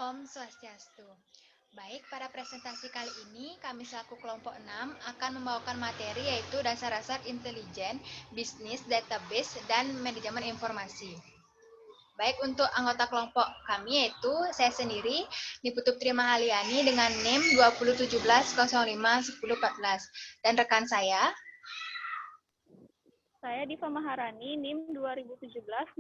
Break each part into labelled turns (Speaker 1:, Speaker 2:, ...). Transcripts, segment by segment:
Speaker 1: Om Swastiastu. Baik, pada presentasi kali ini kami selaku kelompok 6 akan membawakan materi yaitu dasar-dasar intelijen, bisnis, database, dan manajemen informasi. Baik, untuk anggota kelompok kami yaitu saya sendiri, Niputup Tri Mahaliani dengan NIM 2017051014 dan rekan saya.
Speaker 2: Saya Diva Maharani, NIM 2017-051005.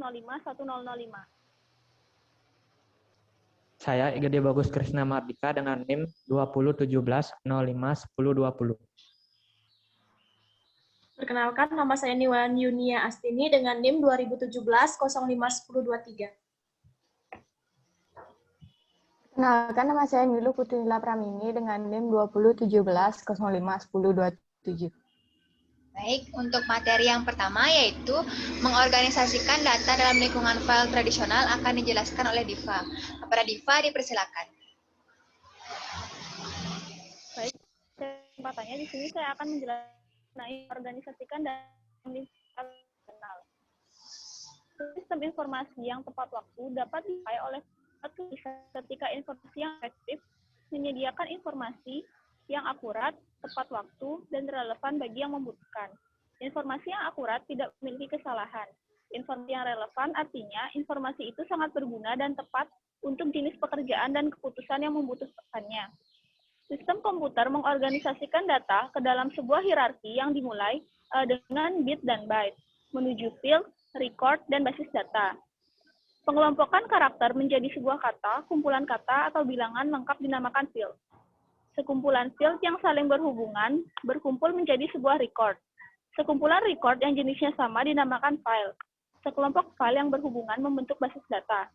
Speaker 3: Saya Igede Bagus Krisna Mardika dengan NIM 2017-051020.
Speaker 4: Perkenalkan, nama saya Niwan Yunia Astini dengan NIM 2017-051023.
Speaker 5: Perkenalkan, nama saya Milu Putri Nila Pramini dengan NIM 2017-051027.
Speaker 1: Baik, untuk materi yang pertama yaitu mengorganisasikan data dalam lingkungan file tradisional akan dijelaskan oleh Diva. Kepada Diva dipersilakan.
Speaker 2: Baik, kesempatannya di sini saya akan menjelaskan organisasikan dalam lingkungan tradisional. Sistem informasi yang tepat waktu dapat dicapai oleh ketika informasi yang efektif menyediakan informasi yang akurat, tepat waktu, dan relevan bagi yang membutuhkan. Informasi yang akurat tidak memiliki kesalahan. Informasi yang relevan artinya informasi itu sangat berguna dan tepat untuk jenis pekerjaan dan keputusan yang membutuhkannya. Sistem komputer mengorganisasikan data ke dalam sebuah hierarki yang dimulai dengan bit dan byte, menuju field, record, dan basis data. Pengelompokan karakter menjadi sebuah kata, kumpulan kata, atau bilangan lengkap dinamakan field. Sekumpulan field yang saling berhubungan berkumpul menjadi sebuah record. Sekumpulan record yang jenisnya sama dinamakan file. Sekelompok file yang berhubungan membentuk basis data.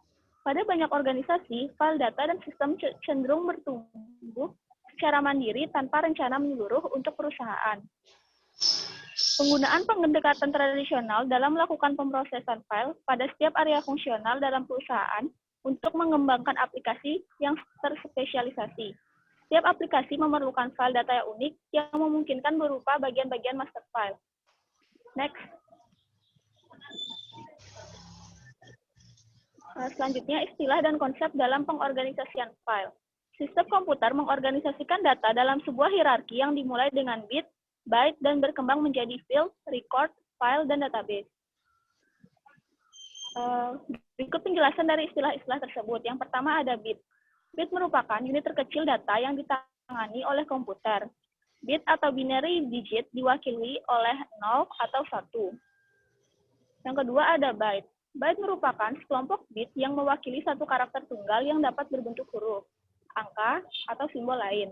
Speaker 2: Pada banyak organisasi, file data dan sistem cenderung bertumbuh secara mandiri tanpa rencana menyeluruh untuk perusahaan. Penggunaan pendekatan tradisional dalam melakukan pemrosesan file pada setiap area fungsional dalam perusahaan untuk mengembangkan aplikasi yang terspesialisasi. Setiap aplikasi memerlukan file data yang unik yang memungkinkan berupa bagian-bagian master file. Next. Selanjutnya, istilah dan konsep dalam pengorganisasian file. Sistem komputer mengorganisasikan data dalam sebuah hierarki yang dimulai dengan bit, byte, dan berkembang menjadi field, record, file, dan database. Berikut penjelasan dari istilah-istilah tersebut. Yang pertama ada bit. Bit merupakan unit terkecil data yang ditangani oleh komputer. Bit atau binary digit diwakili oleh 0 atau 1. Yang kedua ada byte. Byte merupakan sekelompok bit yang mewakili satu karakter tunggal yang dapat berbentuk huruf, angka, atau simbol lain.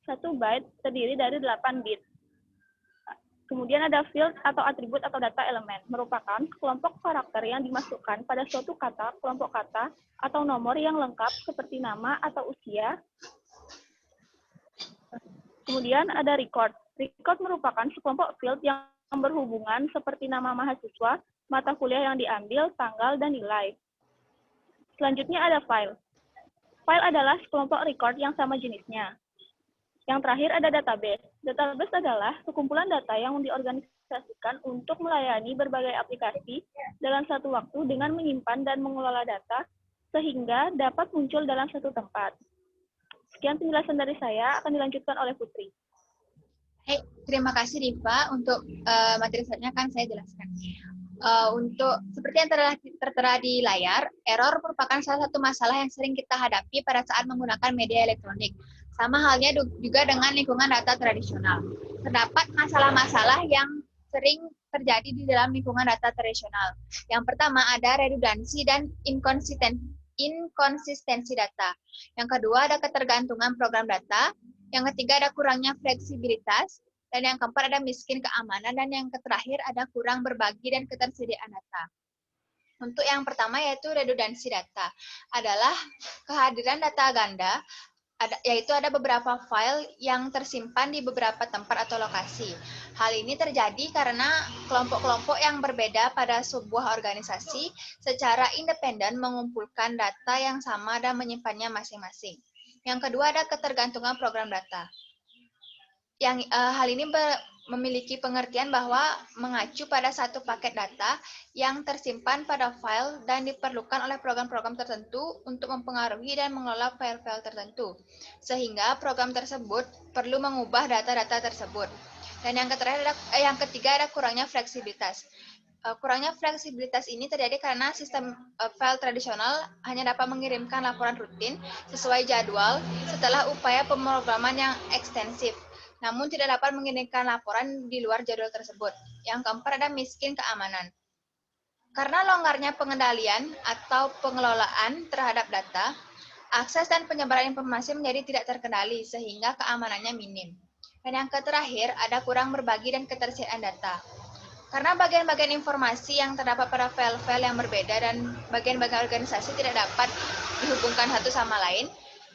Speaker 2: Satu byte terdiri dari 8 bit. Kemudian ada field atau atribut atau data elemen, merupakan kelompok karakter yang dimasukkan pada suatu kata, kelompok kata, atau nomor yang lengkap seperti nama atau usia. Kemudian ada record. Record merupakan sekelompok field yang berhubungan seperti nama mahasiswa, mata kuliah yang diambil, tanggal, dan nilai. Selanjutnya ada file. File adalah sekelompok record yang sama jenisnya. Yang terakhir ada database. Database adalah sekumpulan data yang diorganisasikan untuk melayani berbagai aplikasi dalam satu waktu dengan menyimpan dan mengelola data sehingga dapat muncul dalam satu tempat. Sekian penjelasan dari saya, akan dilanjutkan oleh Putri.
Speaker 1: Hey, terima kasih Diva. Untuk materi selanjutnya akan saya jelaskan. Untuk seperti yang tertera di layar, error merupakan salah satu masalah yang sering kita hadapi pada saat menggunakan media elektronik. Sama halnya juga dengan lingkungan data tradisional. Terdapat masalah-masalah yang sering terjadi di dalam lingkungan data tradisional. Yang pertama ada redundansi dan inkonsistensi data. Yang kedua ada ketergantungan program data. Yang ketiga ada kurangnya fleksibilitas. Dan yang keempat ada miskin keamanan, dan yang terakhir ada kurang berbagi dan ketersediaan data. Untuk yang pertama yaitu redundansi data, adalah kehadiran data ganda, yaitu ada beberapa file yang tersimpan di beberapa tempat atau lokasi. Hal ini terjadi karena kelompok-kelompok yang berbeda pada sebuah organisasi secara independen mengumpulkan data yang sama dan menyimpannya masing-masing. Yang kedua ada ketergantungan program data. Hal ini memiliki pengertian bahwa mengacu pada satu paket data yang tersimpan pada file dan diperlukan oleh program-program tertentu untuk mempengaruhi dan mengelola file-file tertentu. Sehingga program tersebut perlu mengubah data-data tersebut. Dan yang ketiga ada kurangnya fleksibilitas. Kurangnya fleksibilitas ini terjadi karena sistem file tradisional hanya dapat mengirimkan laporan rutin sesuai jadwal setelah upaya pemrograman yang ekstensif, namun tidak dapat mengirimkan laporan di luar jadwal tersebut. Yang keempat ada miskin keamanan. Karena longgarnya pengendalian atau pengelolaan terhadap data, akses dan penyebaran informasi menjadi tidak terkendali sehingga keamanannya minim. Dan yang terakhir ada kurang berbagi dan ketersediaan data. Karena bagian-bagian informasi yang terdapat pada file-file yang berbeda dan bagian-bagian organisasi tidak dapat dihubungkan satu sama lain,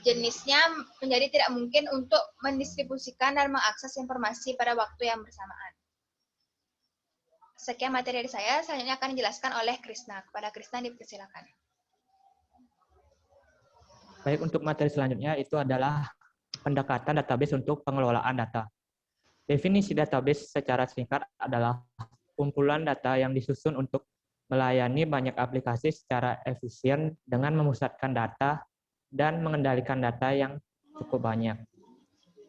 Speaker 1: jenisnya menjadi tidak mungkin untuk mendistribusikan dan mengakses informasi pada waktu yang bersamaan. Sekian materi dari saya, selanjutnya akan dijelaskan oleh Krisna. Kepada Krisna dipersilakan.
Speaker 3: Baik, untuk materi selanjutnya itu adalah pendekatan database untuk pengelolaan data. Definisi database secara singkat adalah kumpulan data yang disusun untuk melayani banyak aplikasi secara efisien dengan memusatkan data dan mengendalikan data yang cukup banyak.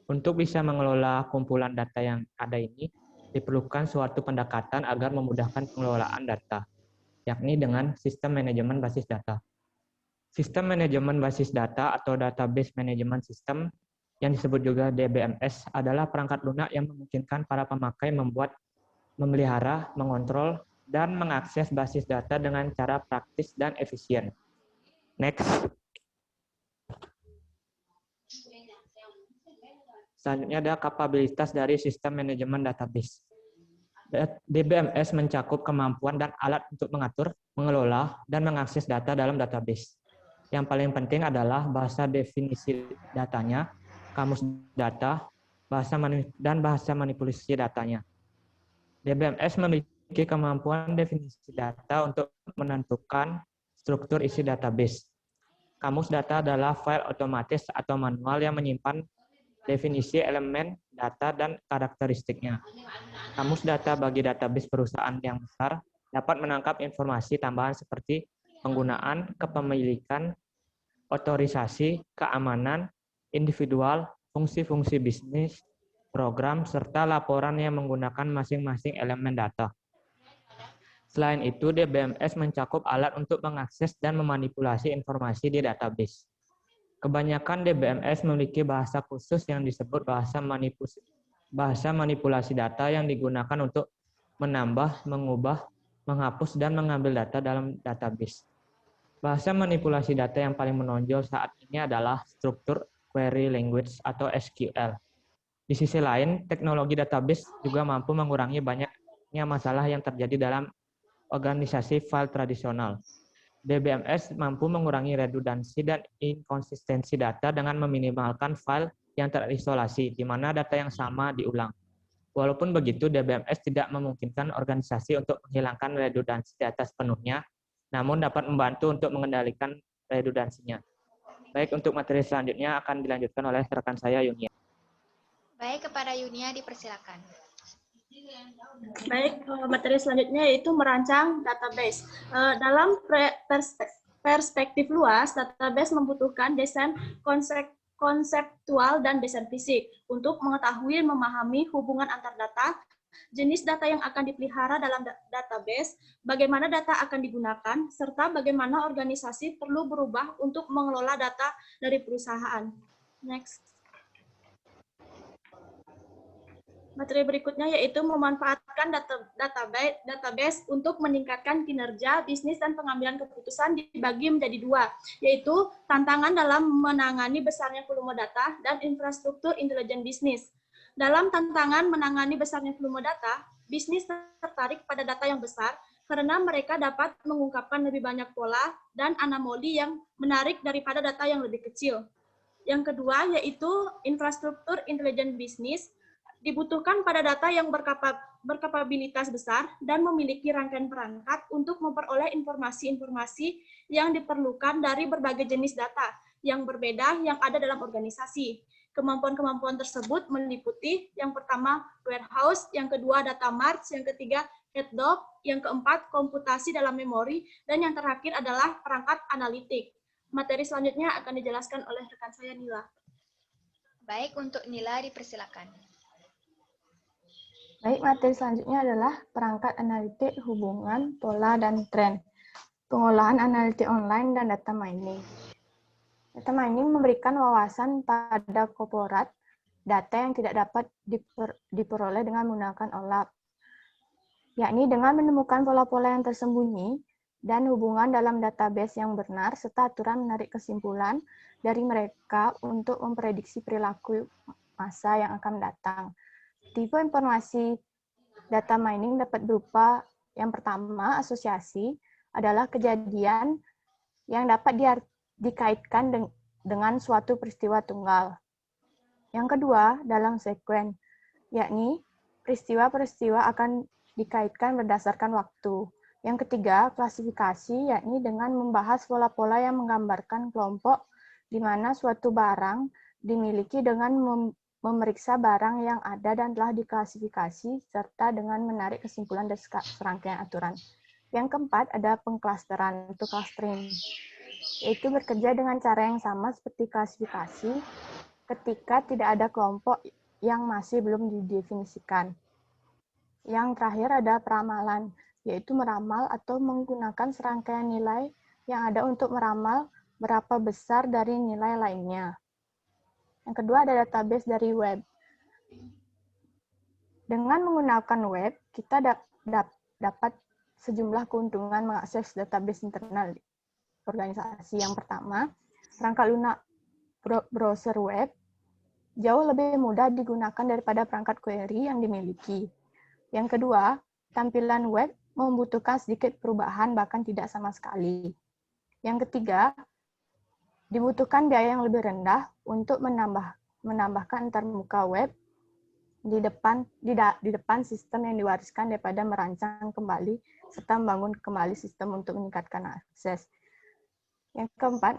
Speaker 3: Untuk bisa mengelola kumpulan data yang ada ini, diperlukan suatu pendekatan agar memudahkan pengelolaan data, yakni dengan sistem manajemen basis data. Sistem manajemen basis data atau database management system yang disebut juga DBMS adalah perangkat lunak yang memungkinkan para pemakai membuat, memelihara, mengontrol, dan mengakses basis data dengan cara praktis dan efisien. Next. Selanjutnya ada kapabilitas dari sistem manajemen database. DBMS mencakup kemampuan dan alat untuk mengatur, mengelola, dan mengakses data dalam database. Yang paling penting adalah bahasa definisi datanya, kamus data, dan bahasa manipulasi datanya. DBMS memiliki kemampuan definisi data untuk menentukan struktur isi database. Kamus data adalah file otomatis atau manual yang menyimpan definisi elemen data dan karakteristiknya. Kamus data bagi database perusahaan yang besar dapat menangkap informasi tambahan seperti penggunaan, kepemilikan, otorisasi, keamanan, individual, fungsi-fungsi bisnis, program, serta laporan yang menggunakan masing-masing elemen data. Selain itu, DBMS mencakup alat untuk mengakses dan memanipulasi informasi di database. Kebanyakan DBMS memiliki bahasa khusus yang disebut bahasa manipulasi data yang digunakan untuk menambah, mengubah, menghapus, dan mengambil data dalam database. Bahasa manipulasi data yang paling menonjol saat ini adalah struktur query language atau SQL. Di sisi lain, teknologi database juga mampu mengurangi banyaknya masalah yang terjadi dalam organisasi file tradisional. DBMS mampu mengurangi redundansi dan inkonsistensi data dengan meminimalkan file yang terisolasi, di mana data yang sama diulang. Walaupun begitu, DBMS tidak memungkinkan organisasi untuk menghilangkan redundansi data sepenuhnya, namun dapat membantu untuk mengendalikan redundansinya. Baik, untuk materi selanjutnya akan dilanjutkan oleh rekan saya, Yunia.
Speaker 1: Baik, kepada Yunia dipersilakan.
Speaker 4: Baik, materi selanjutnya yaitu merancang database. Dalam perspektif luas, database membutuhkan desain konseptual dan desain fisik untuk mengetahui dan memahami hubungan antar data, jenis data yang akan dipelihara dalam database, bagaimana data akan digunakan, serta bagaimana organisasi perlu berubah untuk mengelola data dari perusahaan. Next. Materi berikutnya yaitu memanfaatkan database untuk meningkatkan kinerja bisnis dan pengambilan keputusan dibagi menjadi dua, yaitu tantangan dalam menangani besarnya volume data dan infrastruktur intelijen bisnis. Dalam tantangan menangani besarnya volume data, bisnis tertarik pada data yang besar karena mereka dapat mengungkapkan lebih banyak pola dan anomali yang menarik daripada data yang lebih kecil. Yang kedua yaitu infrastruktur intelijen bisnis, dibutuhkan pada data yang berkapabilitas besar dan memiliki rangkaian perangkat untuk memperoleh informasi-informasi yang diperlukan dari berbagai jenis data yang berbeda yang ada dalam organisasi. Kemampuan-kemampuan tersebut meliputi yang pertama warehouse, yang kedua data mart, yang ketiga head-doc, yang keempat komputasi dalam memori, dan yang terakhir adalah perangkat analitik. Materi selanjutnya akan dijelaskan oleh rekan saya Nila.
Speaker 1: Baik, untuk Nila dipersilakan.
Speaker 5: Baik, materi selanjutnya adalah perangkat analitik, hubungan, pola, dan tren. Pengolahan analitik online dan data mining. Data mining memberikan wawasan pada korporat data yang tidak dapat diperoleh dengan menggunakan OLAP, yakni dengan menemukan pola-pola yang tersembunyi dan hubungan dalam database yang benar, serta aturan menarik kesimpulan dari mereka untuk memprediksi perilaku masa yang akan datang. Tipe informasi data mining dapat berupa yang pertama, asosiasi adalah kejadian yang dapat dikaitkan dengan suatu peristiwa tunggal. Yang kedua, dalam sekuen, yakni peristiwa-peristiwa akan dikaitkan berdasarkan waktu. Yang ketiga, klasifikasi, yakni dengan membahas pola-pola yang menggambarkan kelompok di mana suatu barang dimiliki dengan memeriksa barang yang ada dan telah diklasifikasi, serta dengan menarik kesimpulan dari serangkaian aturan. Yang keempat, ada pengklasteran atau clustering, yaitu bekerja dengan cara yang sama seperti klasifikasi ketika tidak ada kelompok yang masih belum didefinisikan. Yang terakhir ada peramalan, yaitu meramal atau menggunakan serangkaian nilai yang ada untuk meramal berapa besar dari nilai lainnya. Yang kedua ada database dari web. Dengan menggunakan web, kita dapat sejumlah keuntungan mengakses database internal organisasi. Yang pertama, perangkat lunak browser web jauh lebih mudah digunakan daripada perangkat query yang dimiliki. Yang kedua, tampilan web membutuhkan sedikit perubahan, bahkan tidak sama sekali. Yang ketiga, dibutuhkan biaya yang lebih rendah untuk menambahkan antarmuka web di depan sistem yang diwariskan daripada merancang kembali serta membangun kembali sistem untuk meningkatkan akses. Yang keempat,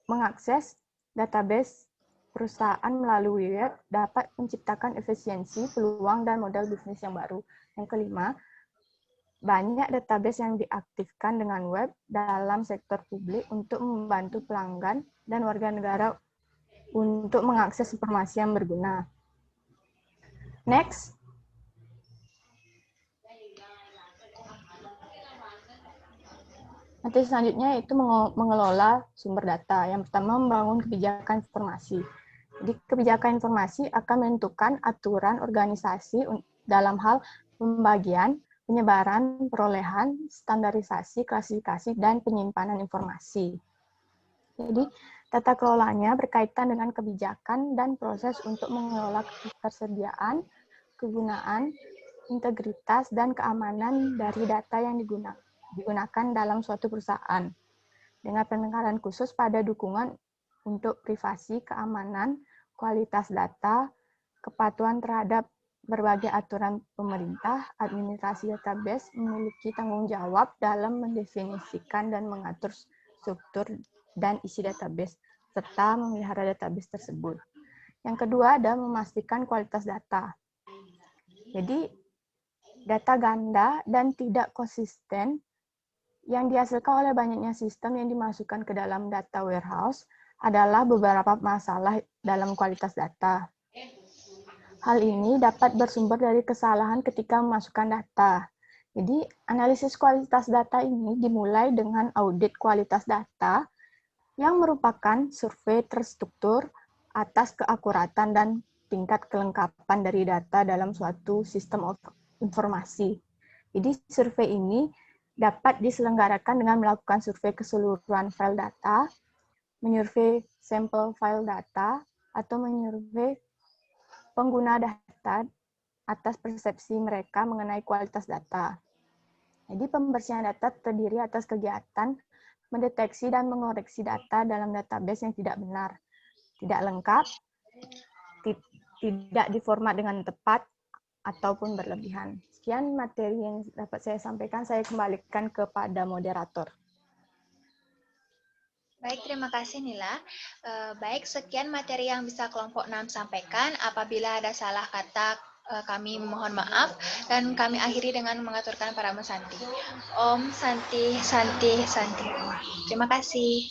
Speaker 5: mengakses database perusahaan melalui web dapat menciptakan efisiensi, peluang, dan model bisnis yang baru. Yang kelima, banyak database yang diaktifkan dengan web dalam sektor publik untuk membantu pelanggan dan warga negara untuk mengakses informasi yang berguna. Next. Materi selanjutnya yaitu mengelola sumber data. Yang pertama, membangun kebijakan informasi. Jadi, kebijakan informasi akan menentukan aturan organisasi dalam hal pembagian, penyebaran, perolehan, standarisasi, klasifikasi, dan penyimpanan informasi. Jadi, tata kelolanya berkaitan dengan kebijakan dan proses untuk mengelola ketersediaan, kegunaan, integritas, dan keamanan dari data yang digunakan dalam suatu perusahaan, dengan penekanan khusus pada dukungan untuk privasi, keamanan, kualitas data, kepatuhan terhadap berbagai aturan pemerintah. Administrasi database memiliki tanggung jawab dalam mendefinisikan dan mengatur struktur dan isi database, serta memelihara database tersebut. Yang kedua ada memastikan kualitas data. Jadi, data ganda dan tidak konsisten yang dihasilkan oleh banyaknya sistem yang dimasukkan ke dalam data warehouse adalah beberapa masalah dalam kualitas data. Hal ini dapat bersumber dari kesalahan ketika memasukkan data. Jadi, analisis kualitas data ini dimulai dengan audit kualitas data yang merupakan survei terstruktur atas keakuratan dan tingkat kelengkapan dari data dalam suatu sistem informasi. Jadi, survei ini dapat diselenggarakan dengan melakukan survei keseluruhan file data, menyurvei sampel file data, atau menyurvei pengguna data atas persepsi mereka mengenai kualitas data. Jadi, pembersihan data terdiri atas kegiatan mendeteksi dan mengoreksi data dalam database yang tidak benar, tidak lengkap, tidak diformat dengan tepat, ataupun berlebihan. Sekian materi yang dapat saya sampaikan, saya kembalikan kepada moderator.
Speaker 1: Baik, terima kasih Nila. Baik, sekian materi yang bisa kelompok 6 sampaikan. Apabila ada salah kata, kami mohon maaf. Dan kami akhiri dengan mengaturkan para Santi. Om Santi, Santi, Santi. Terima kasih.